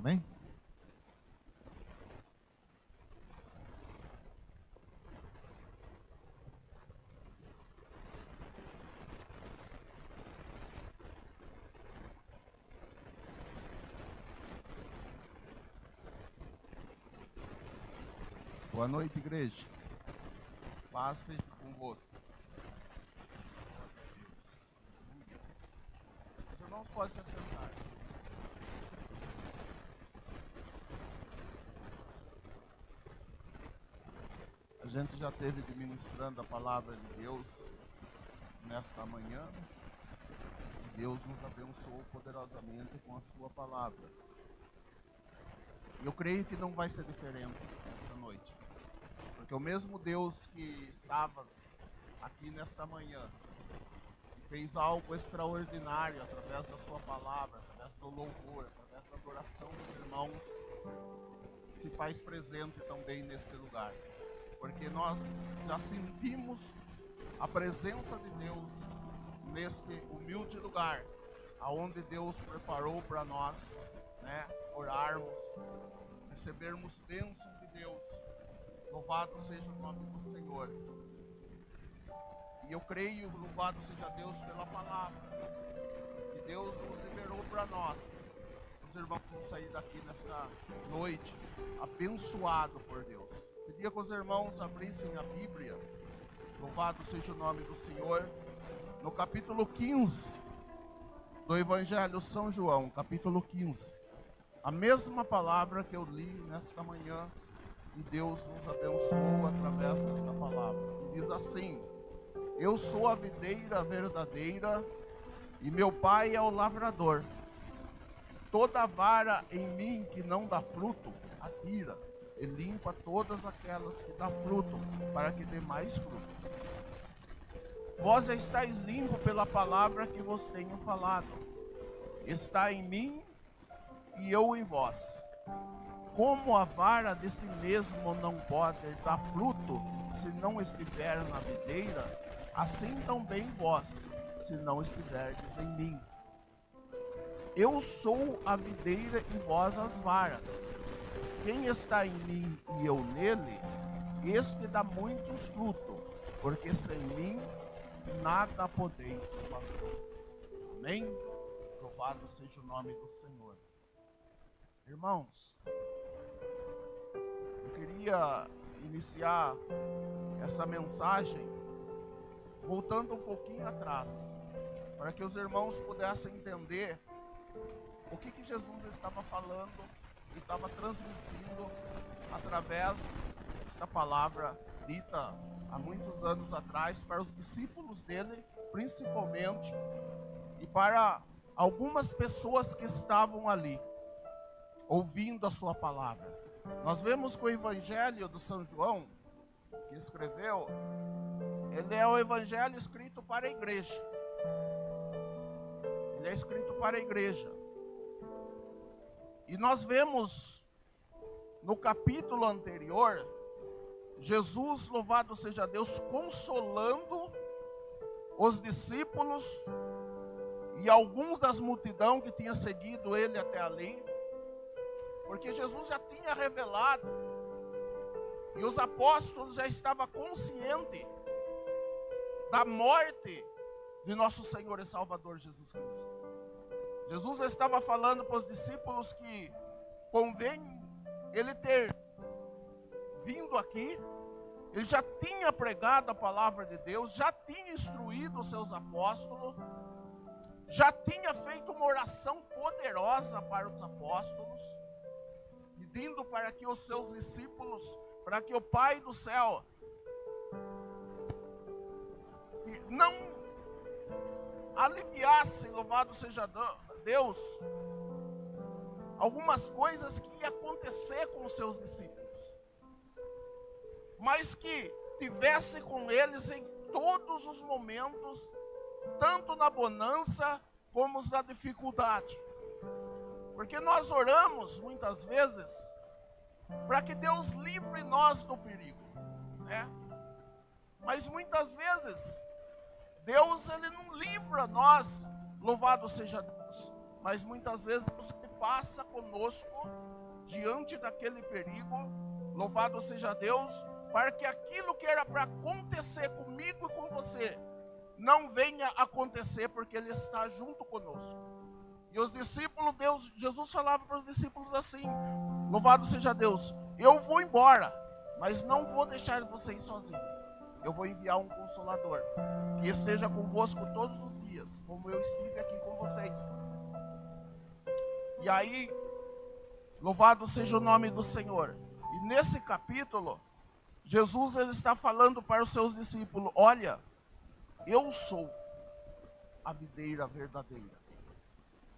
Amém? Boa noite, igreja. Passe convosco. Deus. Os irmãos podem se assentar. A gente já esteve ministrando a palavra de Deus nesta manhã. Deus nos abençoou poderosamente com a sua palavra. E eu creio que não vai ser diferente nesta noite. Porque o mesmo Deus que estava aqui nesta manhã e fez algo extraordinário através da sua palavra, através do louvor, através da adoração dos irmãos, se faz presente também neste lugar. Porque nós já sentimos a presença de Deus neste humilde lugar, aonde Deus preparou para nós, orarmos, recebermos bênção de Deus. Louvado seja o nome do Senhor. E eu creio, louvado seja Deus pela palavra que Deus nos liberou para nós. Os irmãos vão sair daqui nesta noite abençoados por Deus. Pedia que os irmãos abrissem a Bíblia, louvado seja o nome do Senhor, no capítulo 15 do Evangelho de São João, capítulo 15. A mesma palavra que eu li nesta manhã, e Deus nos abençoou através desta palavra. E diz assim: eu sou a videira verdadeira e meu pai é o lavrador. Toda vara em mim que não dá fruto, atira e limpa todas aquelas que dá fruto, para que dê mais fruto. Vós estáis limpos pela palavra que vos tenho falado. Está em mim e eu em vós. Como a vara de si mesmo não pode dar fruto se não estiver na videira, assim também vós, se não estiverdes em mim. Eu sou a videira e vós as varas. Quem está em mim e eu nele, este dá muitos frutos, porque sem mim nada podeis fazer. Amém? Louvado seja o nome do Senhor. Irmãos, eu queria iniciar essa mensagem voltando um pouquinho atrás, para que os irmãos pudessem entender o que Jesus estava falando e estava transmitindo através desta palavra dita há muitos anos atrás para os discípulos dele, principalmente, e para algumas pessoas que estavam ali, ouvindo a sua palavra. Nós vemos que o Evangelho de São João, que escreveu, ele é o Evangelho escrito para a igreja. Ele é escrito para a igreja. E nós vemos no capítulo anterior, Jesus, louvado seja Deus, consolando os discípulos e alguns das multidão que tinha seguido ele até ali, porque Jesus já tinha revelado e os apóstolos já estavam conscientes da morte de nosso Senhor e Salvador Jesus Cristo. Jesus estava falando para os discípulos que convém ele ter vindo aqui. Ele já tinha pregado a palavra de Deus, já tinha instruído os seus apóstolos, já tinha feito uma oração poderosa para os apóstolos, pedindo para que os seus discípulos, para que o Pai do céu não aliviasse, louvado seja Deus, algumas coisas que ia acontecer com os seus discípulos, mas que tivesse com eles em todos os momentos, tanto na bonança como na dificuldade. Porque nós oramos muitas vezes para que Deus livre nós do perigo, Mas muitas vezes Deus ele não livra nós, louvado seja Deus, mas muitas vezes Deus passa conosco diante daquele perigo, louvado seja Deus, para que aquilo que era para acontecer comigo e com você, não venha acontecer, porque Ele está junto conosco. E os discípulos, Jesus falava para os discípulos assim, louvado seja Deus, eu vou embora, mas não vou deixar vocês sozinhos. Eu vou enviar um Consolador, que esteja convosco todos os dias, como eu estive aqui com vocês. E aí, louvado seja o nome do Senhor. E nesse capítulo, Jesus ele está falando para os seus discípulos, olha, eu sou a videira verdadeira.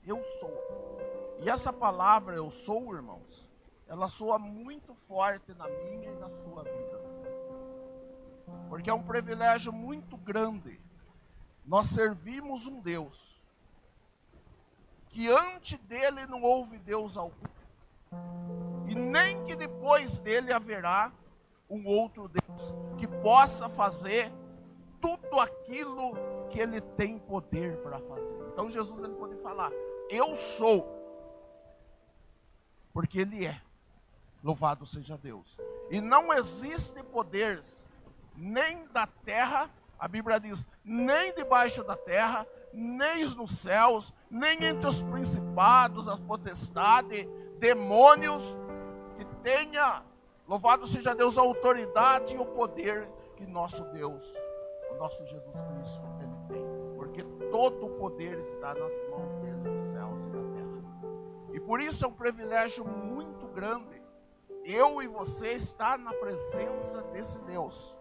Eu sou. E essa palavra eu sou, irmãos, ela soa muito forte na minha e na sua vida. Porque é um privilégio muito grande. Nós servimos um Deus que antes dele não houve Deus algum. E nem que depois dele haverá um outro Deus que possa fazer tudo aquilo que ele tem poder para fazer. Então Jesus ele pode falar, eu sou, porque ele é. Louvado seja Deus. E não existe poderes nem da terra, a Bíblia diz, nem debaixo da terra, nem nos céus, nem entre os principados, as potestades, demônios, que tenha, louvado seja Deus, a autoridade e o poder que nosso Deus, o nosso Jesus Cristo, ele tem. Porque todo o poder está nas mãos dele, dos céus e da terra. E por isso é um privilégio muito grande, eu e você estar na presença desse Deus.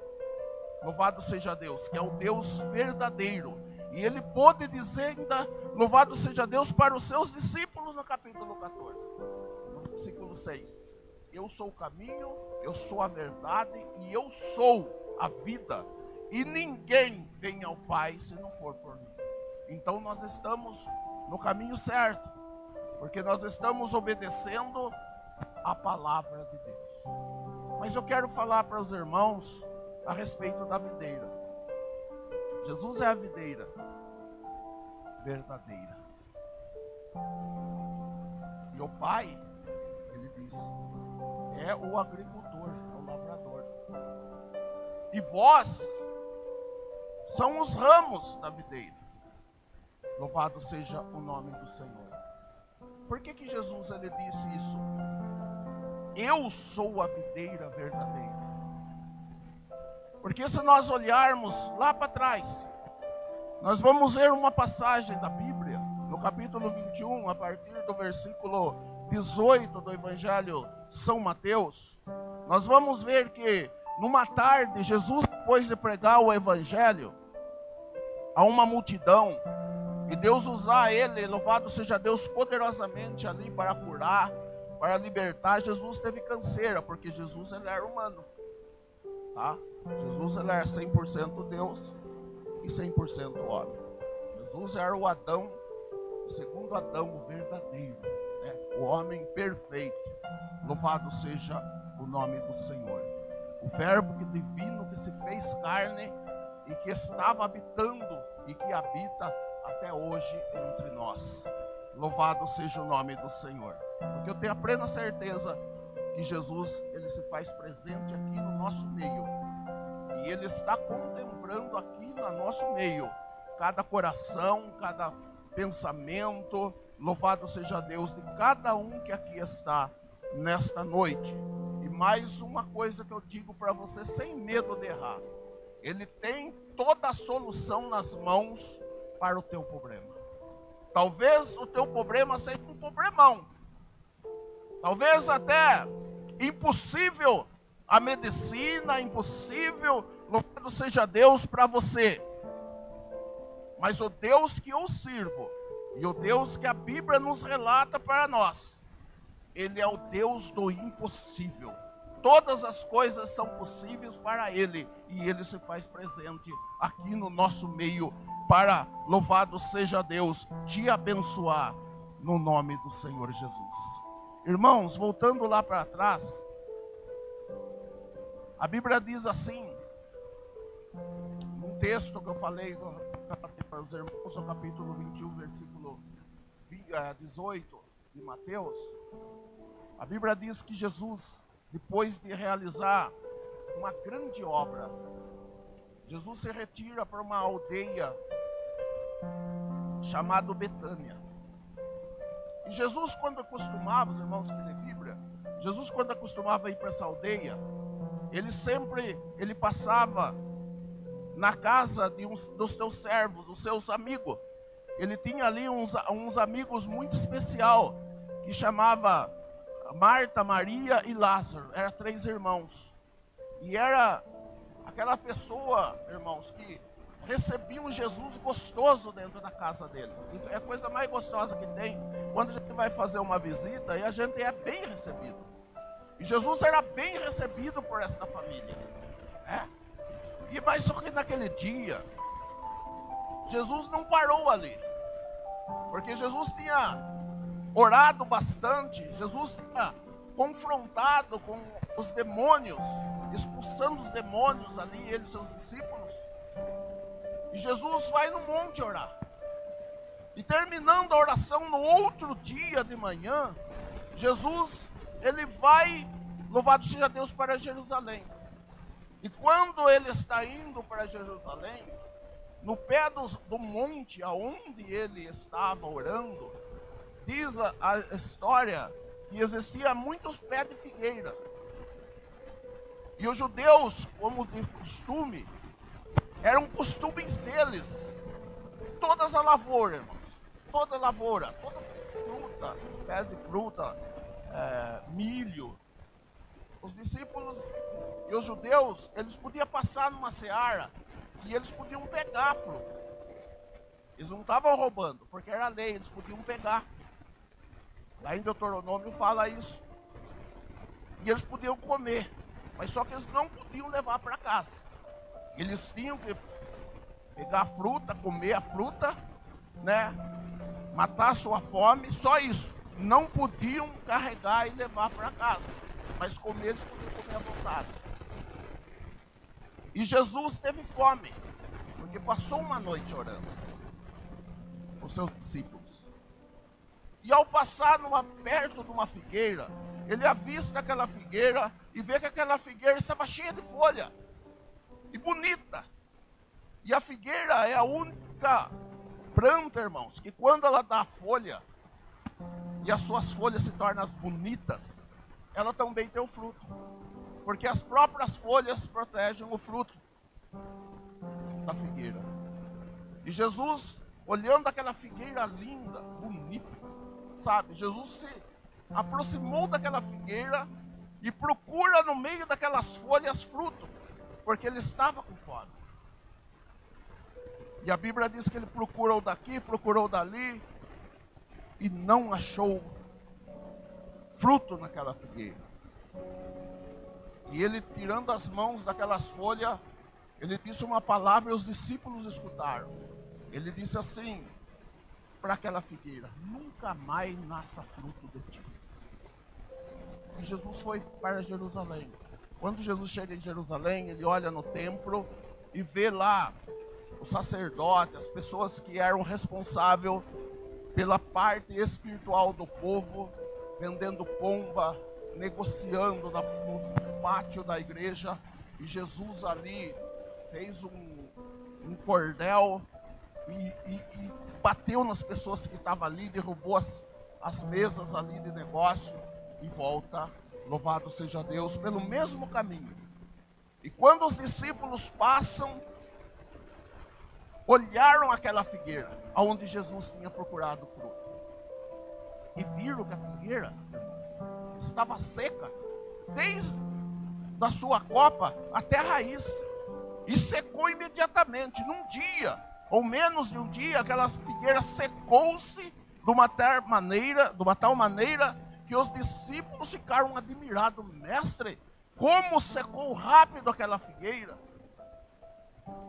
Louvado seja Deus, que é o Deus verdadeiro. E ele pôde dizer ainda, louvado seja Deus, para os seus discípulos no capítulo 14, no versículo 6. Eu sou o caminho, eu sou a verdade e eu sou a vida. E ninguém vem ao Pai se não for por mim. Então nós estamos no caminho certo, porque nós estamos obedecendo a palavra de Deus. Mas eu quero falar para os irmãos a respeito da videira. Jesus é a videira verdadeira. E o Pai, ele diz, é o agricultor, é o lavrador. E vós são os ramos da videira. Louvado seja o nome do Senhor. Por que que Jesus ele disse isso? Eu sou a videira verdadeira. Porque se nós olharmos lá para trás, nós vamos ver uma passagem da Bíblia, no capítulo 21, a partir do versículo 18 do Evangelho São Mateus. Nós vamos ver que numa tarde, Jesus, depois de pregar o Evangelho a uma multidão, e Deus usar ele, louvado seja Deus, poderosamente ali para curar, para libertar, Jesus teve canseira, porque Jesus ele era humano, tá? Jesus ele era 100% Deus e 100% homem. Jesus era o Adão, o segundo Adão, o verdadeiro, né? O homem perfeito. Louvado seja o nome do Senhor. O verbo que divino que se fez carne e que estava habitando e que habita até hoje entre nós. Louvado seja o nome do Senhor. Porque eu tenho a plena certeza que Jesus ele se faz presente aqui no nosso meio. E ele está contemplando aqui no nosso meio cada coração, cada pensamento. Louvado seja Deus de cada um que aqui está nesta noite. E mais uma coisa que eu digo para você sem medo de errar. Ele tem toda a solução nas mãos para o teu problema. Talvez o teu problema seja um problemão. Talvez até impossível a medicina, impossível, louvado seja Deus para você. Mas o Deus que eu sirvo, e o Deus que a Bíblia nos relata para nós, Ele é o Deus do impossível. Todas as coisas são possíveis para Ele, e Ele se faz presente aqui no nosso meio, para, louvado seja Deus, te abençoar no nome do Senhor Jesus. Irmãos, voltando lá para trás, a Bíblia diz assim, um texto que eu falei para os irmãos, no capítulo 21, versículo 18, de Mateus, a Bíblia diz que Jesus, depois de realizar uma grande obra, Jesus se retira para uma aldeia chamada Betânia. E Jesus, quando acostumava, os irmãos que lê Bíblia, Jesus, quando acostumava ir para essa aldeia, ele passava na casa de dos seus servos, os seus amigos. Ele tinha ali uns amigos muito especial, que chamava Marta, Maria e Lázaro. Eram 3 irmãos. E era aquela pessoa, irmãos, que recebia um Jesus gostoso dentro da casa dele. É a coisa mais gostosa que tem quando a gente vai fazer uma visita e a gente é bem recebido. E Jesus era bem recebido por esta família. Mas só que naquele dia, Jesus não parou ali. Porque Jesus tinha orado bastante, Jesus tinha confrontado com os demônios, expulsando os demônios ali, ele e seus discípulos. E Jesus vai no monte orar. E terminando a oração no outro dia de manhã, Jesus, ele vai, louvado seja Deus, para Jerusalém. E quando ele está indo para Jerusalém, no pé do monte aonde ele estava orando, diz a história que existia muitos pés de figueira. E os judeus, como de costume, eram costumes deles, todas as lavouras, irmãos, toda lavoura, toda fruta, pé de fruta, milho. Os discípulos e os judeus, eles podiam passar numa seara e eles podiam pegar a fruta. Eles não estavam roubando, porque era lei, eles podiam pegar. Lá em Deuteronômio fala isso. E eles podiam comer, mas só que eles não podiam levar para casa. Eles tinham que pegar a fruta, comer a fruta, né? Matar a sua fome, só isso. Não podiam carregar e levar para casa, mas comer eles podiam comer à vontade. E Jesus teve fome, porque passou uma noite orando com seus discípulos. E ao passar perto de uma figueira, ele avista aquela figueira e vê que aquela figueira estava cheia de folha e bonita. E a figueira é a única planta, irmãos, que quando ela dá folha e as suas folhas se tornam bonitas, ela também tem o fruto, porque as próprias folhas protegem o fruto da figueira. E Jesus, olhando aquela figueira linda, bonita, sabe, Jesus se aproximou daquela figueira e procura no meio daquelas folhas fruto, porque ele estava com fome. E a Bíblia diz que ele procurou daqui, procurou dali e não achou fruto naquela figueira. E ele, tirando as mãos daquelas folhas, ele disse uma palavra e os discípulos escutaram. Ele disse assim para aquela figueira: nunca mais nasça fruto de ti. E Jesus foi para Jerusalém. Quando Jesus chega em Jerusalém, ele olha no templo e vê lá o sacerdote, as pessoas que eram responsáveis pela parte espiritual do povo, vendendo pomba, negociando no pátio da igreja. E Jesus ali fez um cordel e bateu nas pessoas que estavam ali, derrubou as mesas ali de negócio e volta, louvado seja Deus, pelo mesmo caminho. E quando os discípulos passam, olharam aquela figueira onde Jesus tinha procurado fruto e viram que a figueira, irmãos, estava seca desde a sua copa até a raiz, e secou imediatamente. Num dia, ou menos de um dia, aquela figueira secou-se de uma tal maneira que os discípulos ficaram admirados: mestre, como secou rápido aquela figueira.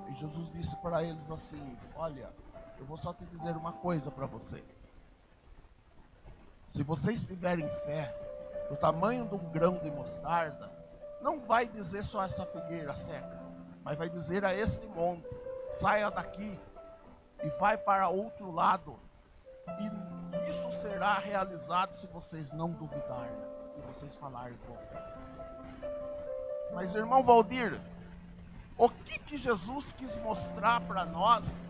E Jesus disse para eles assim: olha, eu vou só te dizer uma coisa para você. Se vocês tiverem fé do tamanho de um grão de mostarda, não vai dizer só essa figueira seca, mas vai dizer a este monte: saia daqui e vai para outro lado. E isso será realizado se vocês não duvidarem, se vocês falarem com fé. Mas, irmão Valdir, o que Jesus quis mostrar para nós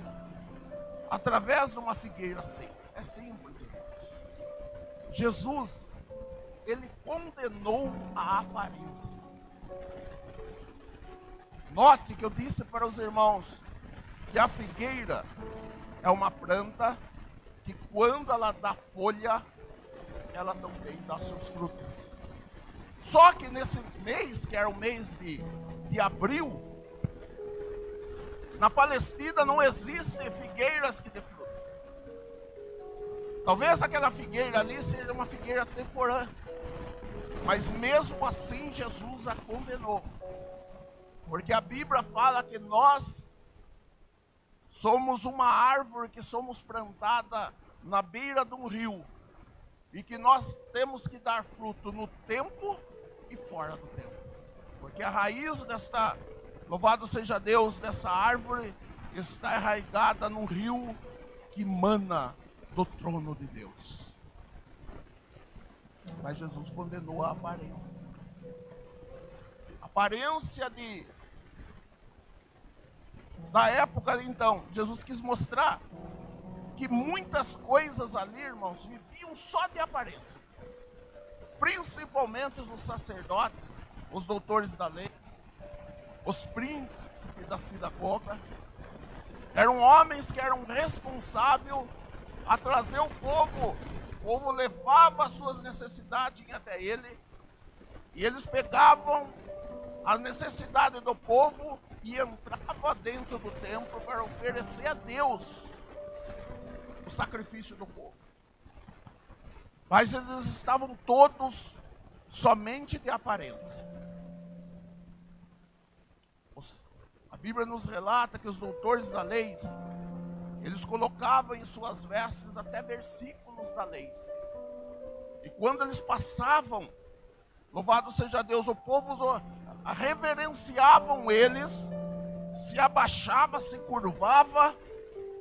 através de uma figueira seca? É simples, irmãos. Jesus, ele condenou a aparência. Note que eu disse para os irmãos que a figueira é uma planta que quando ela dá folha, ela também dá seus frutos. Só que nesse mês, que era o mês de abril, na Palestina não existem figueiras que dê fruto. Talvez aquela figueira ali seja uma figueira temporânea, mas mesmo assim Jesus a condenou. Porque a Bíblia fala que nós somos uma árvore que somos plantada na beira de um rio. E que nós temos que dar fruto no tempo e fora do tempo. Porque a raiz desta, louvado seja Deus, dessa árvore está arraigada num rio que mana do trono de Deus. Mas Jesus condenou a aparência. A aparência da época, então, Jesus quis mostrar que muitas coisas ali, irmãos, viviam só de aparência. Principalmente os sacerdotes, os doutores da lei, os príncipes da sinagoga, eram homens que eram responsáveis a trazer o povo levava as suas necessidades até ele, e eles pegavam as necessidades do povo e entrava dentro do templo para oferecer a Deus o sacrifício do povo. Mas eles estavam todos somente de aparência. A Bíblia nos relata que os doutores da lei, eles colocavam em suas vestes até versículos da lei. E quando eles passavam, louvado seja Deus, o povo reverenciavam eles, se abaixava, se curvava,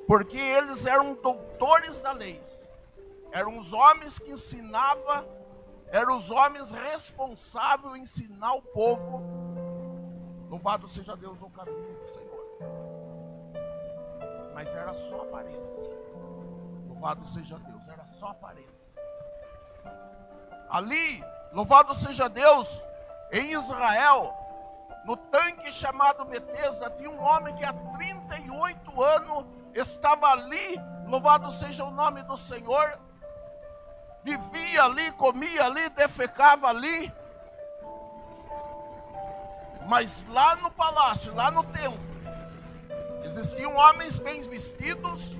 porque eles eram doutores da lei. Eram os homens que ensinavam, eram os homens responsáveis em ensinar o povo, louvado seja Deus, o caminho do Senhor. Mas era só aparência. Louvado seja Deus, era só aparência. Ali, louvado seja Deus, em Israel, no tanque chamado Betesda, tinha um homem que há 38 anos estava ali, louvado seja o nome do Senhor, vivia ali, comia ali, defecava ali. Mas lá no palácio, lá no templo, existiam homens bem vestidos,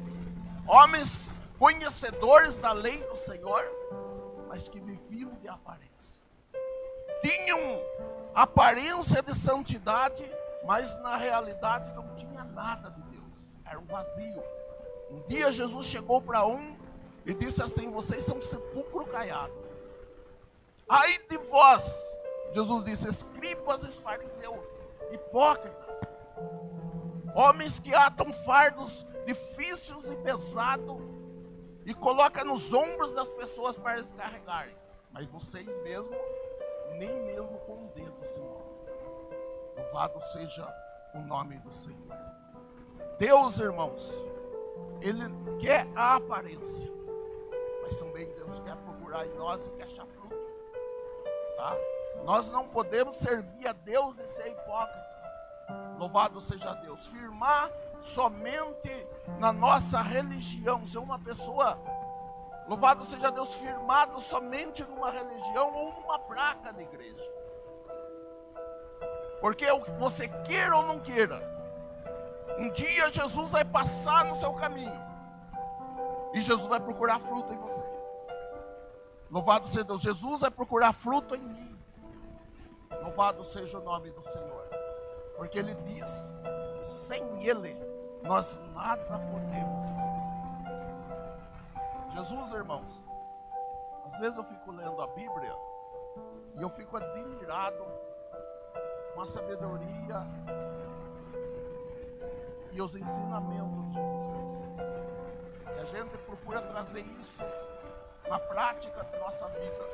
homens conhecedores da lei do Senhor, mas que viviam de aparência. Tinham aparência de santidade, mas na realidade não tinha nada de Deus. Era um vazio. Um dia Jesus chegou para um e disse assim: vocês são sepulcro caiado. Ai de vós, Jesus disse, escribas e fariseus, hipócritas, homens que atam fardos difíceis e pesados e colocam nos ombros das pessoas para eles carregarem, mas vocês mesmos nem mesmo com o dedo se movem. Louvado seja o nome do Senhor. Deus, irmãos, Ele quer a aparência, mas também Deus quer procurar em nós e quer achar fruto, tá? Nós não podemos servir a Deus e ser hipócrita. Louvado seja Deus. Firmar somente na nossa religião. Ser uma pessoa, louvado seja Deus, firmado somente numa religião ou numa placa de igreja. Porque você queira ou não queira, um dia Jesus vai passar no seu caminho e Jesus vai procurar fruto em você. Louvado seja Deus. Jesus vai procurar fruto em mim. Louvado seja o nome do Senhor. Porque Ele diz que sem Ele nós nada podemos fazer. Jesus, irmãos, às vezes eu fico lendo a Bíblia e eu fico admirado com a sabedoria e os ensinamentos de Jesus Cristo. E a gente procura trazer isso na prática da nossa vida.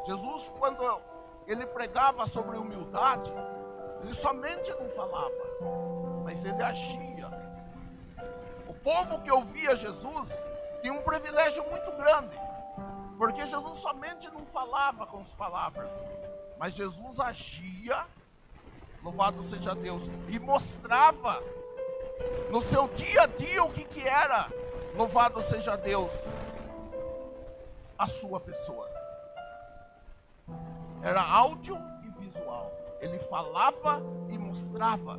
Jesus, quando ele pregava sobre humildade, ele somente não falava, mas ele agia. O povo que ouvia Jesus tinha um privilégio muito grande, porque Jesus somente não falava com as palavras, mas Jesus agia, louvado seja Deus, e mostrava no seu dia a dia o que era, louvado seja Deus, a sua pessoa. Era áudio e visual. Ele falava e mostrava.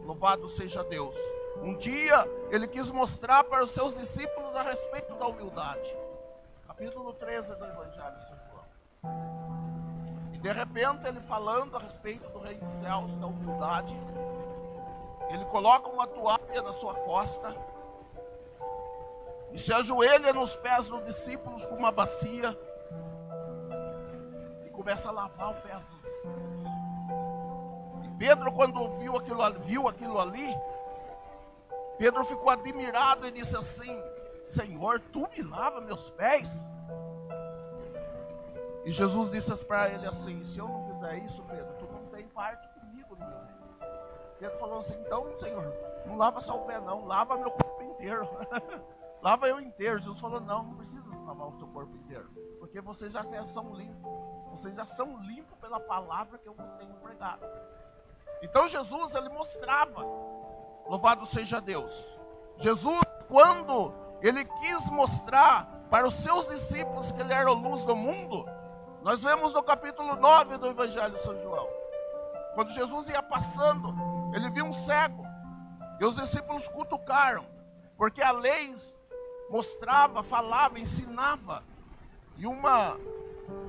Louvado seja Deus. Um dia ele quis mostrar para os seus discípulos a respeito da humildade. Capítulo 13 do Evangelho de São João. E de repente ele falando a respeito do reino dos céus, da humildade, ele coloca uma toalha na sua costa e se ajoelha nos pés dos discípulos com uma bacia e começa a lavar os pés dos discípulos. E Pedro, quando viu aquilo ali, Pedro ficou admirado e disse assim: Senhor, tu me lava meus pés? E Jesus disse para ele assim: se eu não fizer isso, Pedro, tu não tem parte comigo no meu reino. Pedro falou assim: então, Senhor, não lava só o pé não, lava meu corpo inteiro. Lava eu inteiro. Jesus falou: não precisa lavar o seu corpo inteiro, porque vocês já são limpos. Vocês já são limpos pela palavra que eu vos tenho pregado. Então Jesus, ele mostrava, louvado seja Deus. Jesus, quando ele quis mostrar para os seus discípulos que ele era a luz do mundo, nós vemos no capítulo 9 do Evangelho de São João, quando Jesus ia passando, ele viu um cego, e os discípulos cutucaram, porque a lei mostrava, falava, ensinava. E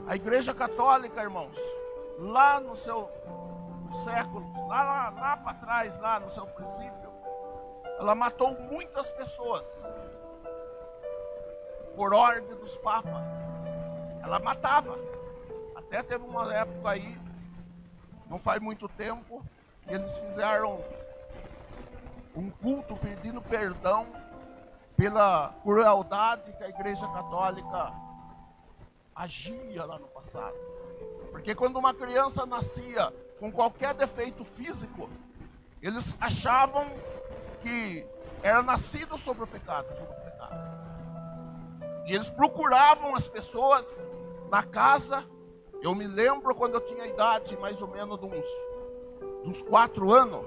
a igreja católica, irmãos, lá no seu século, lá para trás, lá no seu princípio, ela matou muitas pessoas, por ordem dos papas. Ela matava. Até teve uma época aí, não faz muito tempo, que eles fizeram um culto pedindo perdão pela crueldade que a igreja católica agia lá no passado. Porque quando uma criança nascia com qualquer defeito físico, eles achavam que era nascido sobre o pecado, E eles procuravam as pessoas na casa. Eu me lembro quando eu tinha idade mais ou menos de uns 4 anos,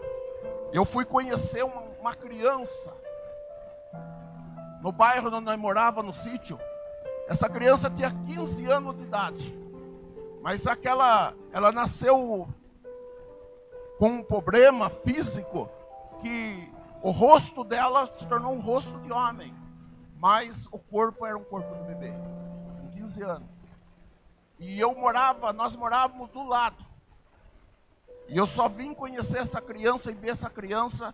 eu fui conhecer uma criança no bairro onde nós morava, no sítio. Essa criança tinha 15 anos de idade, mas ela nasceu com um problema físico que o rosto dela se tornou um rosto de homem, mas o corpo era um corpo de bebê, com 15 anos. E nós morávamos do lado. E eu só vim conhecer essa criança e ver essa criança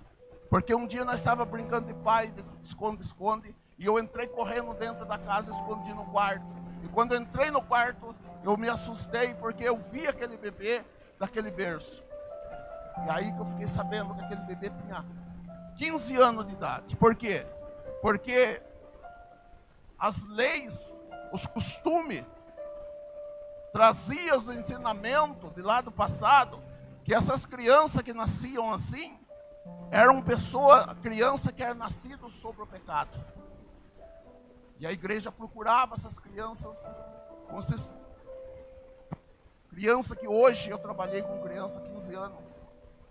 porque um dia nós estávamos brincando de pai, de esconde-esconde, e eu entrei correndo dentro da casa, escondi no quarto. E quando eu entrei no quarto, eu me assustei porque eu vi aquele bebê daquele berço. E aí que eu fiquei sabendo que aquele bebê tinha 15 anos de idade. Por quê? Porque as leis, os costumes, traziam os ensinamentos de lá do passado, que essas crianças que nasciam assim, eram criança que era nascido sobre o pecado. E a igreja procurava essas crianças, criança que hoje eu trabalhei com criança 15 anos,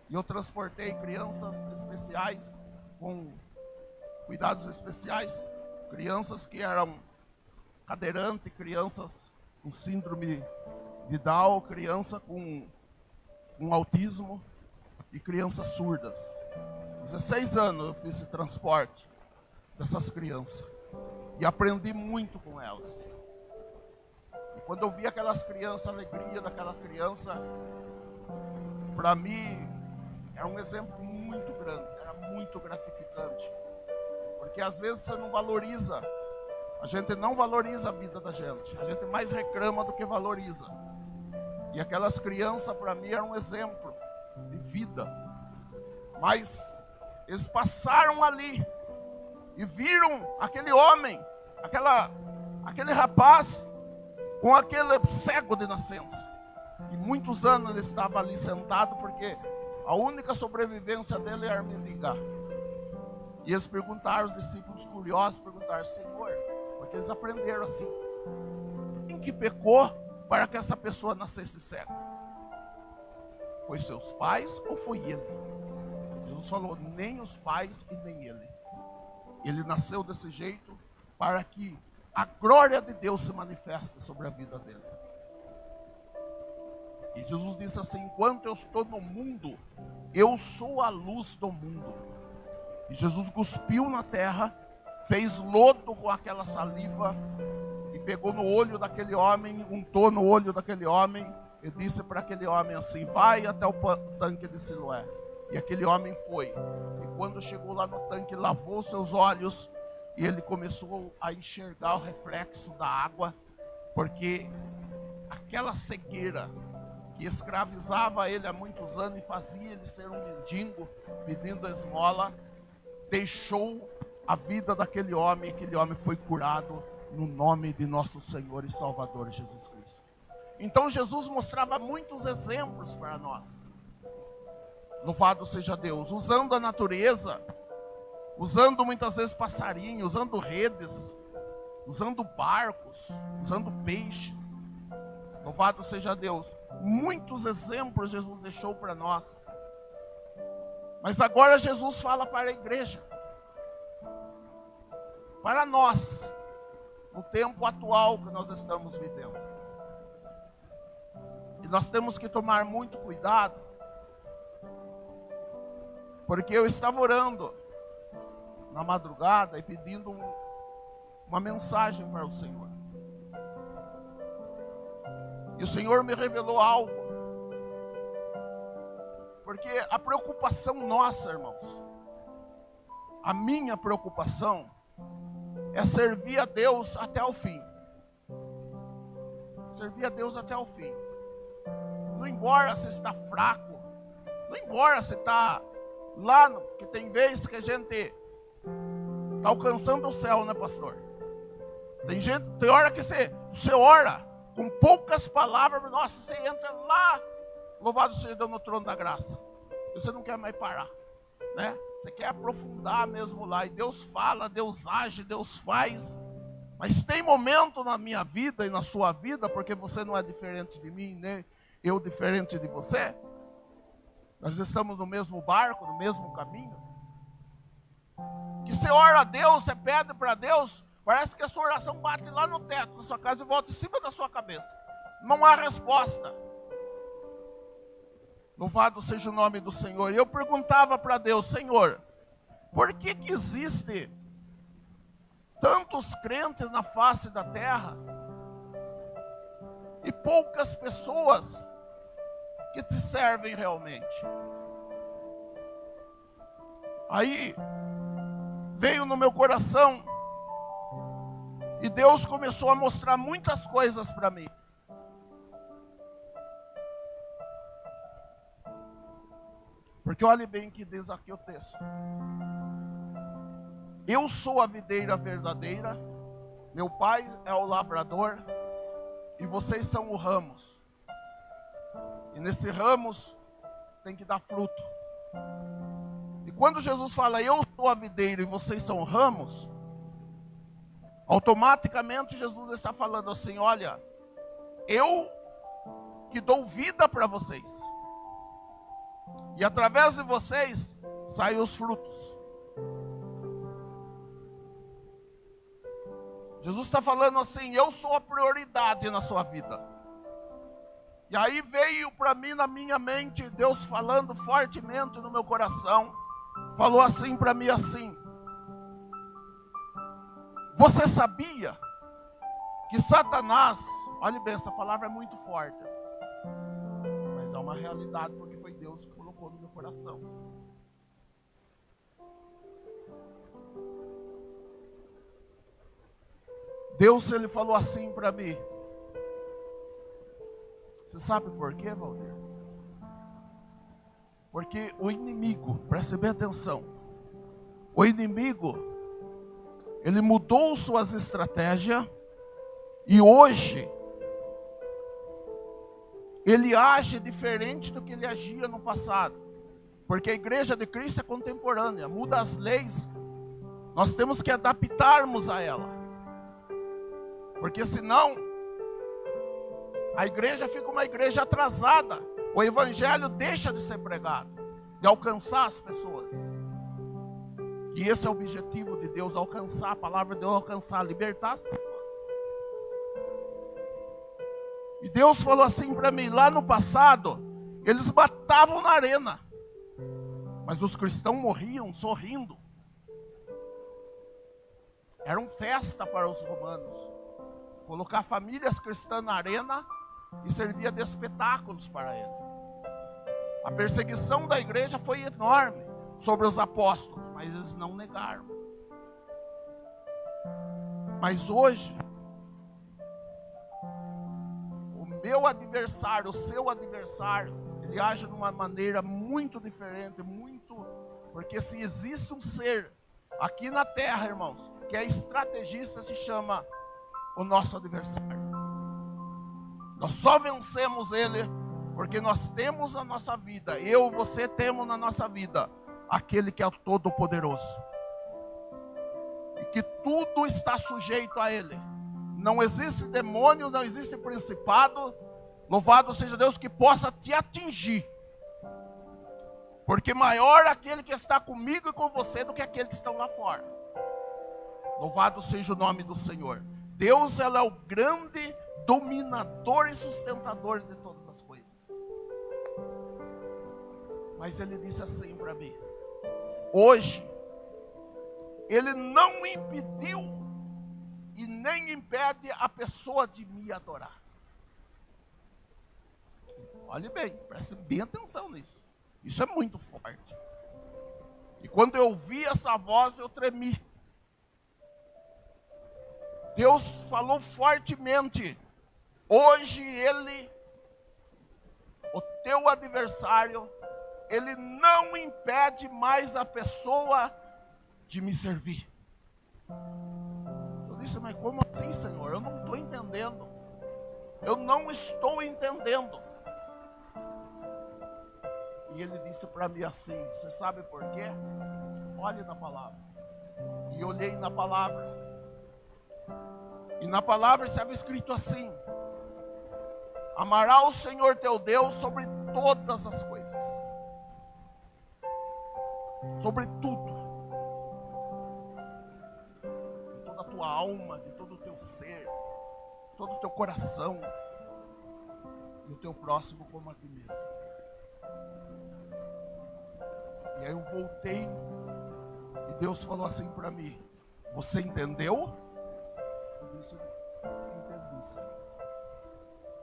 e eu transportei crianças especiais, com cuidados especiais, crianças que eram cadeirantes, crianças com síndrome de Down, criança com autismo e crianças surdas. 16 anos eu fiz esse transporte dessas crianças e aprendi muito com elas. E quando eu vi aquelas crianças, a alegria daquela criança, para mim era um exemplo muito grande, era muito gratificante, porque às vezes você não valoriza. A gente não valoriza a vida da gente. A gente mais reclama do que valoriza. E aquelas crianças, para mim, eram um exemplo de vida. Mas eles passaram ali e viram aquele homem, Aquele rapaz, com aquele cego de nascença. E muitos anos ele estava ali sentado, porque a única sobrevivência dele era mendigar. E eles perguntaram, os discípulos curiosos, perguntaram: Senhor, porque eles aprenderam assim, quem que pecou para que essa pessoa nascesse cega? Foi seus pais ou foi ele? Jesus falou: nem os pais e nem ele. Ele nasceu desse jeito para que a glória de Deus se manifeste sobre a vida dele. E Jesus disse assim: enquanto eu estou no mundo, eu sou a luz do mundo. E Jesus cuspiu na terra, fez lodo com aquela saliva, e pegou no olho daquele homem, untou no olho daquele homem, e disse para aquele homem assim: vai até o tanque de Siloé. E aquele homem foi. E quando chegou lá no tanque, lavou seus olhos, e ele começou a enxergar o reflexo da água, porque aquela cegueira que escravizava ele há muitos anos e fazia ele ser um mendigo, pedindo esmola, deixou a vida daquele homem, e aquele homem foi curado no nome de nosso Senhor e Salvador Jesus Cristo. Então Jesus mostrava muitos exemplos para nós. Louvado seja Deus, usando a natureza, usando muitas vezes passarinhos, usando redes, usando barcos, usando peixes. Louvado seja Deus. Muitos exemplos Jesus deixou para nós. Mas agora Jesus fala para a igreja, para nós, no tempo atual que nós estamos vivendo. E nós temos que tomar muito cuidado, porque eu estava orando na madrugada e pedindo uma mensagem para o Senhor. E o Senhor me revelou algo. Porque a preocupação nossa, irmãos, a minha preocupação é servir a Deus até o fim. Servir a Deus até o fim. Não importa se está fraco, não importa se está lá, porque tem vezes que a gente está alcançando o céu, né, pastor? Tem hora que você ora com poucas palavras, nossa, você entra lá, louvado seja Deus, no trono da graça. Você não quer mais parar, né? Você quer aprofundar mesmo lá. E Deus fala, Deus age, Deus faz. Mas tem momento na minha vida e na sua vida, porque você não é diferente de mim, nem eu diferente de você. Nós estamos no mesmo barco, no mesmo caminho. Que você ora a Deus, você pede para Deus, parece que a sua oração bate lá no teto da sua casa e volta em cima da sua cabeça. Não há resposta. Louvado seja o nome do Senhor. E eu perguntava para Deus: Senhor, por que existe tantos crentes na face da terra e poucas pessoas que te servem realmente? Aí veio no meu coração e Deus começou a mostrar muitas coisas para mim. Porque olhe bem o que diz aqui o texto. Eu sou a videira verdadeira, meu pai é o lavrador, e vocês são os ramos. E nesse ramos tem que dar fruto. E quando Jesus fala, eu sou a videira e vocês são ramos, automaticamente Jesus está falando assim: olha, eu que dou vida para vocês. E através de vocês saem os frutos. Jesus está falando assim: eu sou a prioridade na sua vida. E aí veio para mim, na minha mente, Deus falando fortemente no meu coração. Falou assim para mim assim: você sabia que Satanás, olhe bem, essa palavra é muito forte, mas é uma realidade, porque foi Deus que colocou no meu coração. Deus, ele falou assim para mim. Você sabe por quê, Valdir? Porque o inimigo, preste bem atenção, o inimigo, ele mudou suas estratégias E hoje, ele age diferente do que ele agia no passado. Porque a igreja de Cristo é contemporânea, muda as leis, nós temos que adaptarmos a ela. Porque senão, a igreja fica uma igreja atrasada. O evangelho deixa de ser pregado, de alcançar as pessoas. E esse é o objetivo de Deus, alcançar, a palavra de Deus alcançar, libertar as pessoas. E Deus falou assim para mim, lá no passado, eles matavam na arena, mas os cristãos morriam sorrindo. Era uma festa para os romanos, colocar famílias cristãs na arena e servia de espetáculos para ele. A perseguição da igreja foi enorme sobre os apóstolos, mas eles não negaram. Mas hoje, o meu adversário, o seu adversário, ele age de uma maneira muito diferente, porque se existe um ser aqui na terra, irmãos, que é estrategista, se chama o nosso adversário. Nós só vencemos ele porque nós temos na nossa vida, eu e você temos na nossa vida, aquele que é o Todo-Poderoso. E que tudo está sujeito a ele. Não existe demônio, não existe principado, louvado seja Deus, que possa te atingir. Porque maior é aquele que está comigo e com você do que aquele que estão lá fora. Louvado seja o nome do Senhor. Deus, ela é o grande dominador e sustentador de todas as coisas. Mas ele disse assim para mim: hoje, ele não impediu e nem impede a pessoa de me adorar. Olhe bem, preste bem atenção nisso. Isso é muito forte. E quando eu ouvi essa voz, eu tremi. Deus falou fortemente: hoje ele, o teu adversário, ele não impede mais a pessoa de me servir. Eu disse, mas como assim, Senhor? Eu não estou entendendo. Eu não estou entendendo. E ele disse para mim assim, você sabe por quê? Olhe na palavra. E olhei na palavra. E na palavra estava escrito assim: amará o Senhor teu Deus sobre todas as coisas. Sobre tudo. De toda a tua alma, de todo o teu ser, de todo o teu coração. E o teu próximo como a ti mesmo. E aí eu voltei e Deus falou assim para mim: você entendeu? Eu disse, entendi, Senhor.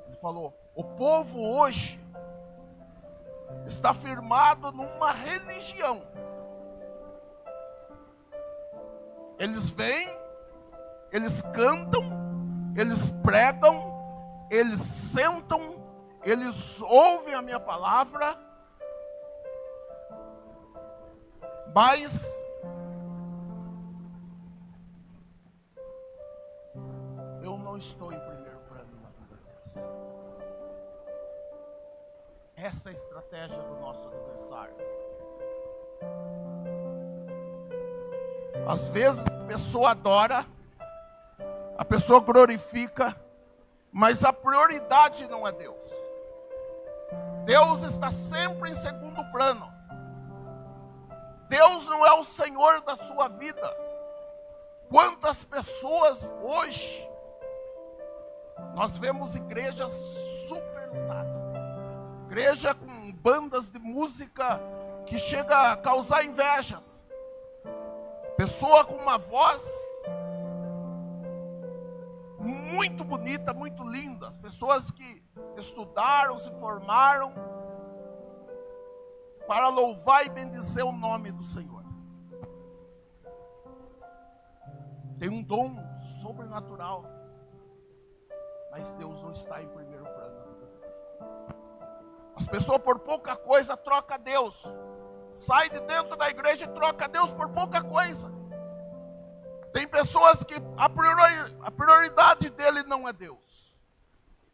Ele falou: o povo hoje está firmado numa religião. Eles vêm, eles cantam, eles pregam, eles sentam, eles ouvem a minha palavra, mas eu não estou em primeiro plano na vida deles. Essa é a estratégia do nosso adversário. Às vezes a pessoa adora, a pessoa glorifica, mas a prioridade não é Deus. Deus está sempre em segundo plano. Deus não é o Senhor da sua vida. Quantas pessoas hoje, nós vemos igrejas superlotadas, igreja com bandas de música que chega a causar invejas, pessoa com uma voz muito bonita, muito linda, pessoas que estudaram, se formaram para louvar e bendizer o nome do Senhor. Tem um dom sobrenatural, mas Deus não está em primeiro plano na vida dele. As pessoas por pouca coisa trocam Deus. Sai de dentro da igreja e troca Deus por pouca coisa. Tem pessoas que a prioridade dele não é Deus.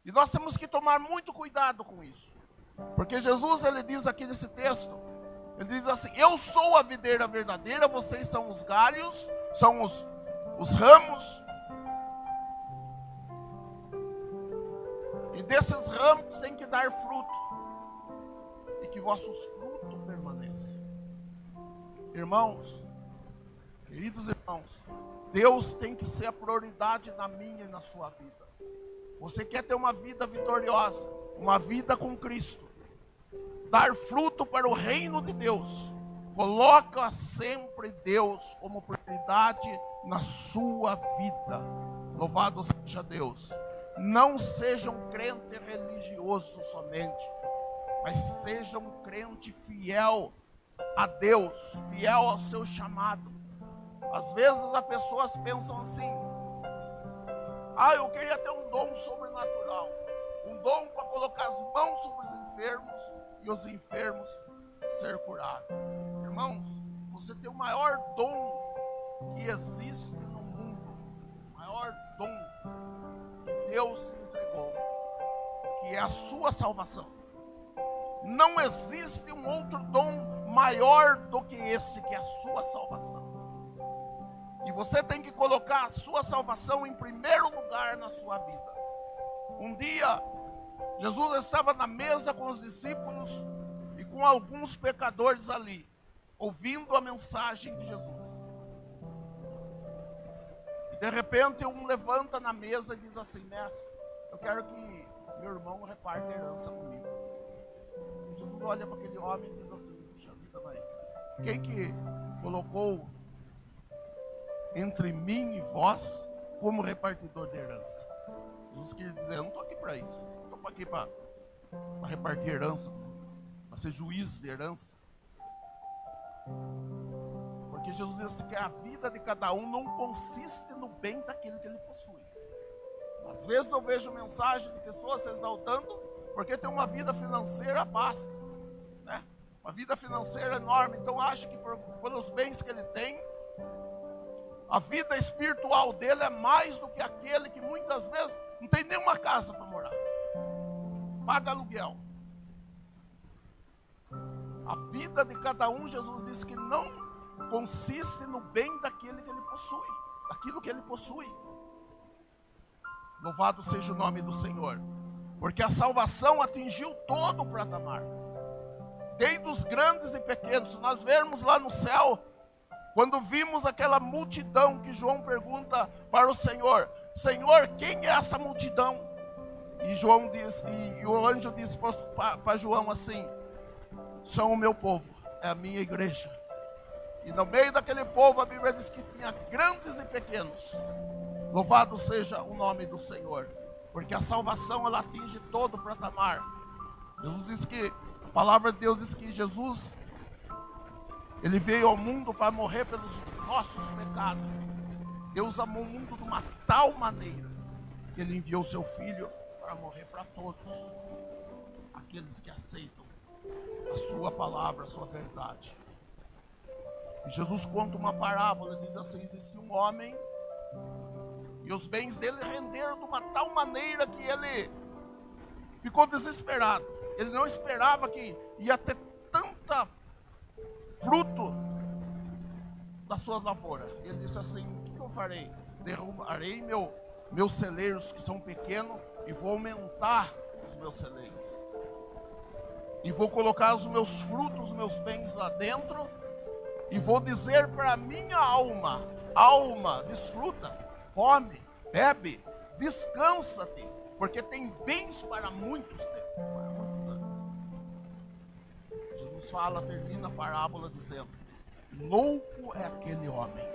E nós temos que tomar muito cuidado com isso. Porque Jesus, ele diz aqui nesse texto, ele diz assim: eu sou a videira verdadeira, vocês são os galhos, são os ramos. E desses ramos tem que dar fruto. E que vossos frutos permaneçam. Irmãos, queridos irmãos, Deus tem que ser a prioridade na minha e na sua vida. Você quer ter uma vida vitoriosa, uma vida com Cristo, dar fruto para o reino de Deus, coloca sempre Deus como prioridade na sua vida. Louvado seja Deus. Não seja um crente religioso somente, mas seja um crente fiel a Deus, fiel ao seu chamado. Às vezes as pessoas pensam assim: eu queria ter um dom sobrenatural, um dom para colocar as mãos sobre os enfermos e os enfermos ser curados. Irmãos, você tem o maior dom que existe no mundo, o maior dom que Deus entregou, que é a sua salvação. Não existe um outro dom maior do que esse, que é a sua salvação. E você tem que colocar a sua salvação em primeiro lugar na sua vida. Um dia, Jesus estava na mesa com os discípulos e com alguns pecadores ali, ouvindo a mensagem de Jesus. E de repente um levanta na mesa e diz assim: mestre, eu quero que meu irmão reparta a herança comigo. E Jesus olha para aquele homem e diz assim: puxa vida, mãe, quem que colocou entre mim e vós como repartidor de herança? Jesus queria dizer: eu não estou aqui para isso, não estou aqui para repartir herança, para ser juiz de herança. Porque Jesus disse que a vida de cada um não consiste no bem daquele que ele possui. Às vezes eu vejo mensagem de pessoas se exaltando porque tem uma vida financeira basta, né? Uma vida financeira enorme, então acha que pelos bens que ele tem, a vida espiritual dele é mais do que aquele que muitas vezes não tem nenhuma casa para morar, paga aluguel. A vida de cada um, Jesus disse que não consiste no bem daquele que ele possui, daquilo que ele possui. Louvado seja o nome do Senhor, porque a salvação atingiu todo o patamar, desde os grandes e pequenos. Se nós vermos lá no céu, quando vimos aquela multidão que João pergunta para o Senhor: Senhor, quem é essa multidão? E João diz, e o anjo disse para João assim: são o meu povo, é a minha igreja. E no meio daquele povo a Bíblia diz que tinha grandes e pequenos. Louvado seja o nome do Senhor, porque a salvação ela atinge todo o patamar. Jesus diz que, a palavra de Deus diz que Jesus, ele veio ao mundo para morrer pelos nossos pecados. Deus amou o mundo de uma tal maneira que ele enviou seu Filho para morrer para todos aqueles que aceitam a sua palavra, a sua verdade. E Jesus conta uma parábola, diz assim: existia um homem e os bens dele renderam de uma tal maneira que ele ficou desesperado. Ele não esperava que ia ter tanta fruto da sua lavoura. Ele disse assim: o que eu farei? Derrubarei meus celeiros que são pequenos e vou aumentar os meus celeiros. E vou colocar os meus frutos, os meus bens lá dentro. E vou dizer para a minha alma: alma, desfruta, come, bebe, descansa-te, porque tem bens para muitos tempos, para muitos anos. Jesus fala, termina a parábola dizendo: louco é aquele homem.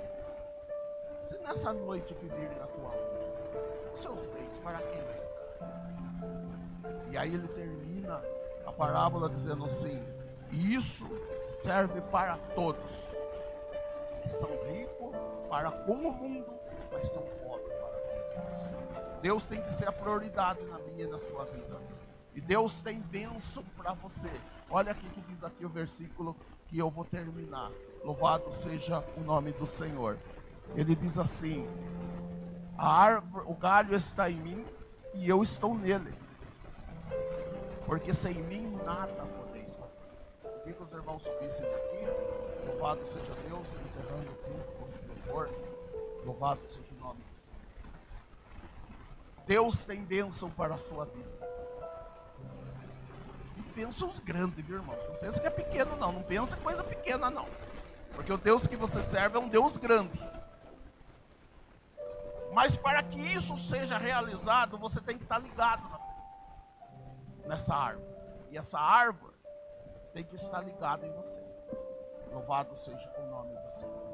Se nessa noite pedirem a tua alma, os seus bens, para quem vai ficar? E aí ele termina a parábola dizendo assim: e isso serve para todos que são ricos para com o mundo, mas são pobres para com Deus. Deus tem que ser a prioridade na minha e na sua vida. E Deus tem bênção para você. Olha aqui que diz aqui o versículo que eu vou terminar. Louvado seja o nome do Senhor. Ele diz assim: a árvore, o galho está em mim e eu estou nele, porque sem mim nada podeis fazer. Queria que os irmãos subissem daqui. Louvado seja Deus, encerrando o culto com esse louvor. Louvado seja o nome do Senhor. Deus tem bênção para a sua vida. E bênçãos grandes, viu, irmãos? Não pensa que é pequeno, não. Não pensa em coisa pequena, não. Porque o Deus que você serve é um Deus grande. Mas para que isso seja realizado, você tem que estar ligado nessa árvore. E essa árvore tem que estar ligada em você. Louvado seja o nome do Senhor.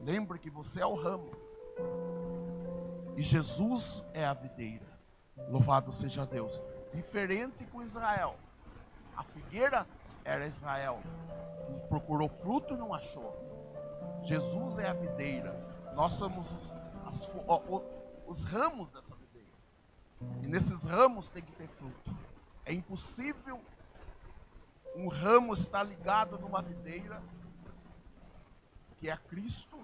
Lembre que você é o ramo. E Jesus é a videira. Louvado seja Deus. Diferente com Israel. A figueira era Israel. E procurou fruto e não achou. Jesus é a videira. Nós somos os ramos dessa videira. E nesses ramos tem que ter fruto. É impossível um ramo estar ligado numa videira, que é Cristo,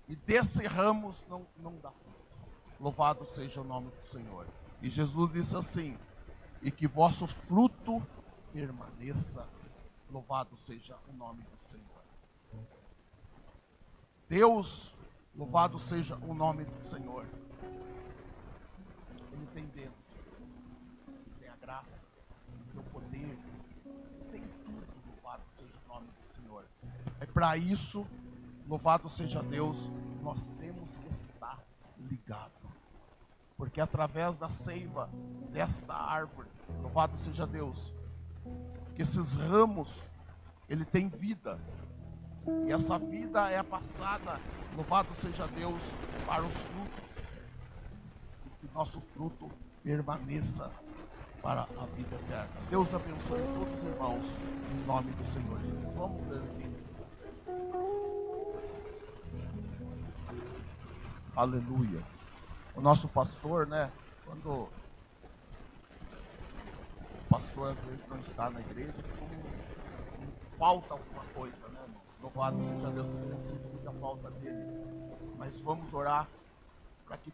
e desse ramos não dá fruto. Louvado seja o nome do Senhor. E Jesus disse assim: e que vosso fruto permaneça. Louvado seja o nome do Senhor. Deus, louvado seja o nome do Senhor. Ele tem bênção, Ele tem a graça, Ele tem o poder, Ele tem tudo. Louvado seja o nome do Senhor. É para isso, louvado seja Deus, nós temos que estar ligados. Porque através da seiva desta árvore, louvado seja Deus, que esses ramos, ele tem vida. E essa vida é passada, louvado seja Deus, para os frutos. E que nosso fruto permaneça para a vida eterna. Deus abençoe todos os irmãos, em nome do Senhor Jesus. Vamos ver aqui. Aleluia. O nosso pastor, né? Quando o pastor às vezes não está na igreja, falta alguma coisa, né, irmãos? Louvado seja Deus, porque a gente sente muita falta dele. Mas vamos orar para que